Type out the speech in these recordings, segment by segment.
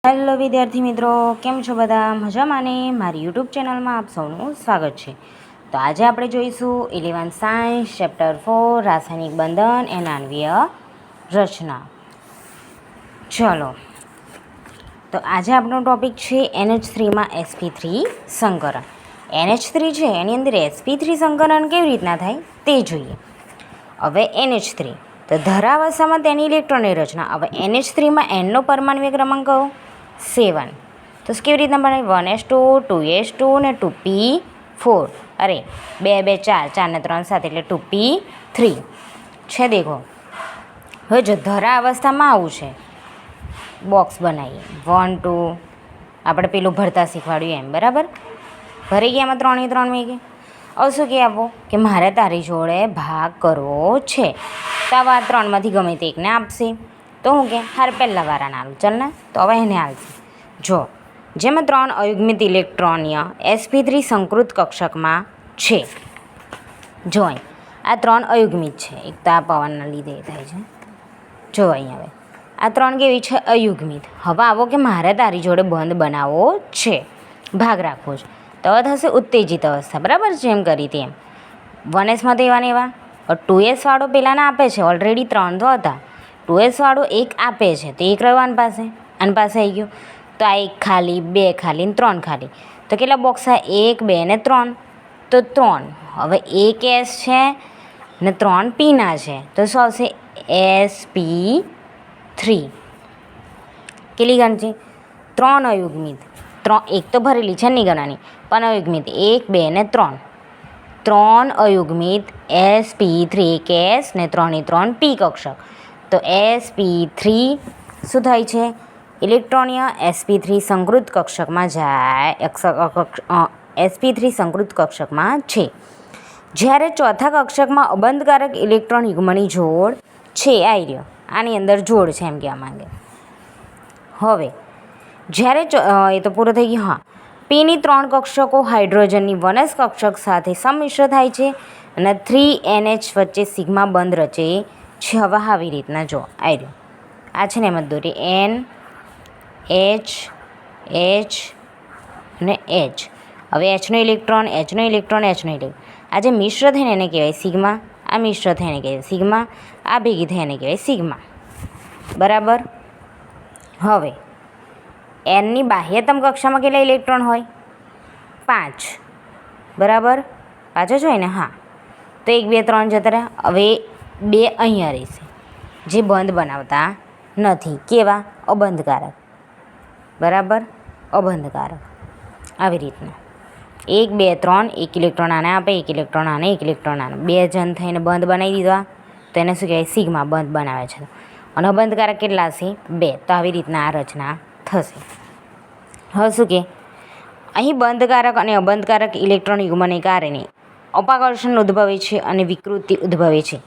Hello વિદ્યાર્થી મિત્રો, કેમ છો બધા? મજામાં ને? મારી યુટ્યુબ ચેનલમાં આપ સૌનું સ્વાગત છે. તો આજે આપણે જોઈશું 11th સાયન્સ ચેપ્ટર 4 રાસાયણિક બંધન એન્ડ આણ્વીય રચના. ચલો, તો આજે આપણો ટોપિક છે NH3માં sp3 સંકરણ. NH3 છે એની અંદર sp3 સંકરણ કેવી રીતના થાય તે જોઈએ. હવે NH3 તો ધરાવસ્થામાં તેની ઇલેક્ટ્રોનની રચના. હવે NH3માં એનનો પરમાણ્વીય ક્રમાંક કયો? 7. તો કેવી રીતના બને? 1s2 2s2 ને 2p4. અરે 2 2 4 4 ને 3 7 એટલે 2p3 છે. દેખો, હવે જો ધરા અવસ્થામાં આવું છે, બોક્સ બનાવીએ 1 2 આપણે પેલું ભરતા શીખવાડ્યું એમ, બરાબર? ભરી ગયા એમાં 3 3 મેં ગયા. હવે શું કહે આપો કે મારે તારી જોડે ભાગ કરવો છે, તો આવા 3માંથી ગમે તે એકને આપશે. તો હું કે હાર પહેલાં વાળાને આલું, ચાલ ને. તો હવે એને આલશે. જો જેમાં 3 અયુગ્મિત ઇલેક્ટ્રોનીય sp3 સંકૃત કક્ષકમાં છે. જો અહીં આ 3 અયુગ્મિત છે. એક તો આ પવનના લીધે થાય છે. જો અહીં હવે આ 3 કેવી છે? અયુગ્મિત. હવે આવો કે મારે તારી જોડે બંધ બનાવવો છે, ભાગ રાખવો છે, તો હવે થશે ઉત્તેજિત અવસ્થા, બરાબર? જેમ કરી તેમ 1sમાં તો એવા ને એવા. 2s વાળો પેલાને આપે છે, ઓલરેડી 3 તો હતા. 2s વાળો 1 આપે છે, તો 1 રહ્યો આની પાસે આવી ગયો. તો આ 1 ખાલી, 2 ખાલી ને 3 ખાલી. તો કેટલા બોક્સ આ? 1 2 ને 3. તો 3. હવે 1 s છે ને 3 પીના છે, તો શું આવશે? sp3. કેટલી ગણશે? 3 અયુગ્મિત. 1 તો ભરેલી છે નહીં ગણાની, પણ અયુગ્મિત 1 2 ને 3. 3 અયુગ્મિત sp3, 1 s ને 3 3 p કક્ષક. તો sp3 શું થાય છે? ઇલેક્ટ્રોનીય sp3 સંકૃત કક્ષકમાં જાય. sp3 સંકૃત કક્ષકમાં છે. જ્યારે ચોથા કક્ષકમાં અબંધકારક ઇલેક્ટ્રોન યુગ્મની જોડ છે. આવી રહ્યો, આની અંદર જોડ છે એમ કહેવા માંગે. હવે જ્યારે એ તો પૂરો થઈ ગયો. હા, પીની 3 કક્ષકો હાઇડ્રોજનની 1s કક્ષક સાથે સંમિશ્ર થાય છે અને 3NH વચ્ચે સિગ્મા બંધ રચે છે. હવે આવી રીતના જો આવી રહ્યો, આ છે ને એમ જ દોરી N H H અને H. હવે Hનો ઇલેક્ટ્રોન, Hનો ઇલેક્ટ્રોન, Hનો ઇલેક્ટ્રોન, આ જે મિશ્ર થઈને એને કહેવાય સિગ્મા. આ મિશ્ર થઈને કહેવાય સિગ્મા. આ ભેગી થઈને કહેવાય સિગ્મા, બરાબર? હવે એનની બાહ્યતમ કક્ષામાં કેટલા ઇલેક્ટ્રોન હોય? 5, બરાબર? 5 જ હોય ને? હા. તો 1 2 3 જતા રહ્યા. હવે 2 અહીંયા રહેશે, જે બંધ બનાવતા નથી. કેવા? અબંધકારક, બરાબર? અબંધકારક. આવી રીતના 1 2 3, 1 ઇલેક્ટ્રોન આને આપે, 1 ઇલેક્ટ્રોન આને, 1 ઇલેક્ટ્રોન આને. 2 જણ થઈને બંધ બનાવી દીધા, તો એને શું કહેવાય? સિગ્મા બંધ બનાવે છે. અને અબંધકારક કેટલા હશે? 2. તો આવી રીતના આ રચના થશે. હવે શું કે અહીં બંધકારક અને અબંધકારક ઇલેક્ટ્રોન યુગ્મને કારણે અપાકર્ષણ ઉદ્ભવે છે અને વિકૃતિ ઉદ્ભવે છે.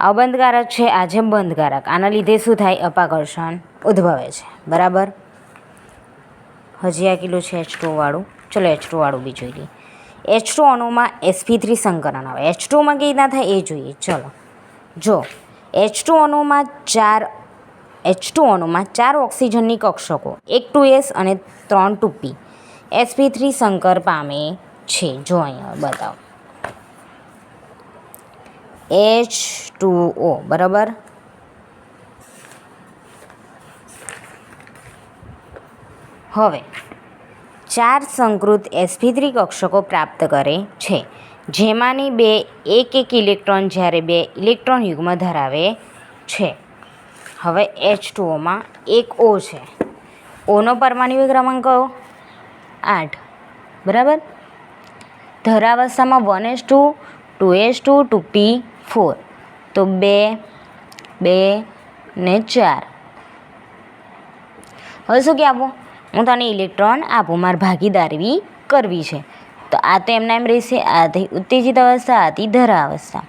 અબંધકારક છે, આ જેમ બંધકારક, આના લીધે શું થાય? અપાકર્ષણ ઉદ્ભવે છે, બરાબર? હજી આ કિલો છે H2 વાળું. ચલો H2 વાળું બી જોઈ લઈએ. H2 અણુમાં sp3 સંકરણ. હવે H2માં કેવી રીતના થાય એ જોઈએ. ચલો જો H2 અણુમાં 4 ઓક્સિજનની કક્ષકો, 1 2s અને 3 2p sp3 સંકર પામે છે. જો અહીંયા બતાવો H2O, બરાબર? હવે 4 સંકૃત sp3 કક્ષકો પ્રાપ્ત કરે છે, જેમાંની 2 1 ઇલેક્ટ્રોન જ્યારે 2 ઇલેક્ટ્રોન યુગ્મ ધરાવે છે. હવે H2Oમાં 1 O છે. ઓનો પરમાણ્વીય ક્રમાંક કયો? 8, બરાબર? ધરાવસ્થામાં 1s2 2s2 2p4. તો 2 2 ને 4. હવે શું કે આપું? હું તને ઇલેક્ટ્રોન આપું, મારે ભાગીદારી કરવી છે. તો આ તો એમના એમ રહેશે. આ થઈ ઉત્તેજિત અવસ્થા, આથી ધરા અવસ્થા.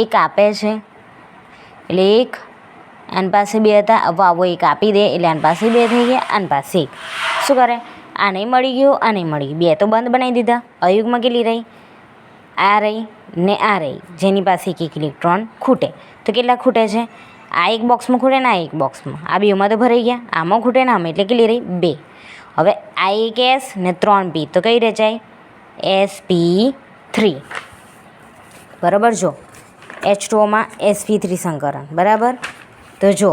1 આપે છે એટલે 1, આની પાસે 2 હતા, હવે આવો 1 આપી દે એટલે આની પાસે 2 થઈ ગયા, આની પાસે 1. શું કરે? આને મળી ગયું, આને મળી ગયું. 2 તો બંધ બનાવી દીધા. અયુગમાં કેટલી રહી? આ રહી ને આ રહી, જેની પાસે 1 ઇલેક્ટ્રોન ખૂટે. તો કેટલા ખૂટે છે? આ એક બોક્સમાં ખૂટે ને આ એક બોક્સમાં, આ બેમાં તો ભરાઈ ગયા, આમાં ખૂટે ને આમાં, એટલે કેટલી રહી 2. હવે આ એક S ને 3 P, તો કઈ રચાય sp3. બરાબર, જો H2Oમાં sp3 સંકરણ, બરાબર. તો જો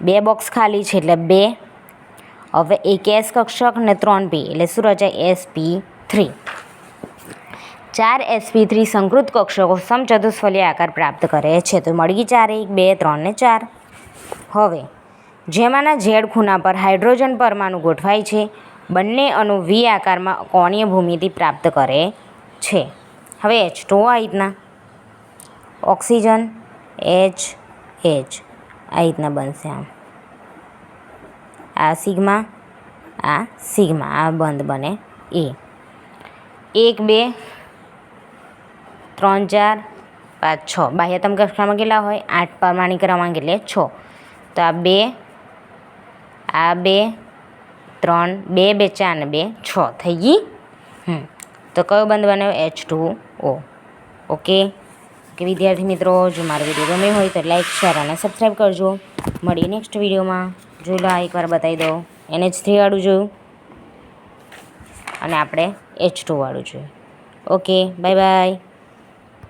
2 બોક્સ ખાલી છે એટલે 2, હવે એક S કક્ષક ને 3 P, એટલે શું રચાય sp3. 4 sp3 સંકૃત કક્ષકો સમચતુષ્ફલય આકાર પ્રાપ્ત કરે છે. તો મળી ગઈ 4, 1, 2, 3 ને 4. હવે જેમાંના Z ખૂણા પર હાઇડ્રોજન પરમાણુ ગોઠવાય છે, બંને અણુ V આકારમાં કોણીય ભૂમિતિ પ્રાપ્ત કરે છે. હવે H2O આ રીતના, ઓક્સિજન H આ રીતના બનશે. આમ આ સિગ્મા, આ બંધ બને A. 1, 2, 3, 4, 5, 6. બાહ્યતમ કક્ષામાં કેટલા હોય 8 પરમાણિક ક્રમાંક એટલે 6. તો આ 2, આ 2, 3, 2, 2, 4 ને 2, 6 થઈ ગઈ. તો કયો બંધ બન્યો H2O. ઓકે વિદ્યાર્થી મિત્રો, જો મારો વિડીયો ગમ્યો હોય તો લાઈક, શેર અને સબસ્ક્રાઈબ કરજો. મળીએ નેક્સ્ટ વિડીયોમાં. જોઈ લો, એકવાર બતાવી દો. NH3 વાળું જોયું અને આપણે H2 વાળું જોયું. Okay, bye bye.